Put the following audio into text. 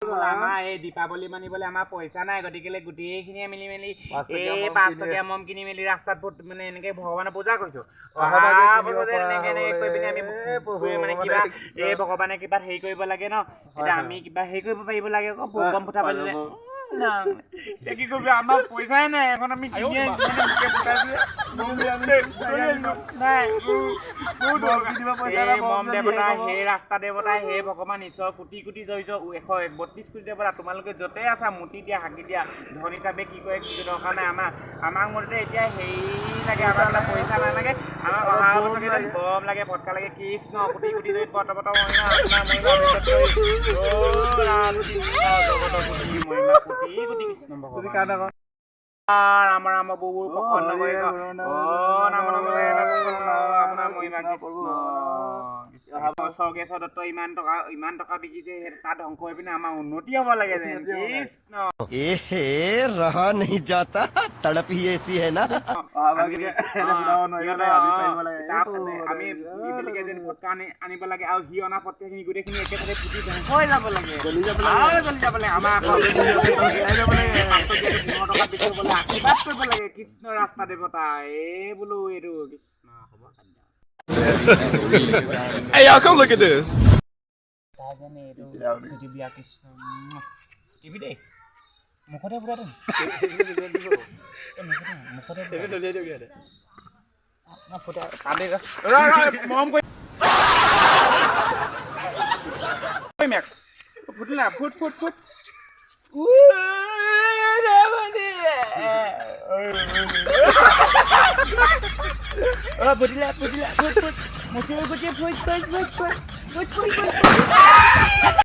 আমাৰ এই দীপাৱলী মানিবলৈ আমাৰ পইচা নাই গতিকে গোটেইখিনিয়ে মিলি মেলি এই 5 টকীয়া মম কিনি মেলি ৰাস্তাত মানে এনেকে ভগৱানৰ পূজা কৰিছো মানে কিবা এই ভগৱানে কিবা হেৰি কৰিব লাগে ন এতিয়া আমি কিবা হেৰি কৰিব পাৰিব লাগে আকৌ বম ফুটাব লাগে কি কৰিবি আমাৰ পইচাই নাই এখন আমি মম দেৱতা সেই ৰাস্তা দেৱতা সেই ভগৱান ঈশ্বৰ কোটি কোটি জড়িত 132 কোটি দেৱতা তোমালোকে য'তে আছা মুতি দিয়া হাগি দিয়া ধন হিচাপে কি কৰে কি দৰকাৰ নাই আমাক মতে এতিয়া হেৰি লাগে আমাৰ পইচা নালাগে আমাক অহা বছৰ বম লাগে ফটকা লাগে কৃষ্ণ কোটি কোটি জড়িত পত আমাৰ বহু প্ৰসন্ন কৰে স্বৰ্গেশ্বৰ দত্ত ইমান টকা বিকিছে তাত ধ্বংস হৈ পিনে আমাৰ উন্নতি হ'ব লাগে যেন কৃষ্ণ रहा नहीं जाता तड़प ही ऐसी है ना আমি ফটকা আনিব লাগে আৰু সি অনা ফটকাখিনি গোটেইখিনি একেবাৰে ফুটি হৈ যাব লাগে জ্বলি যাব লাগে আমাৰ আশীৰ্বাদ কৰিব লাগে কৃষ্ণ ৰাস্তা দেৱতা এই বোলো এইটো কৃষ্ণ হ'ব Hey, y'all, come look at this. মুখতে পুৰা মৰম কৰি ফুটিলা ফুট ফুটিলা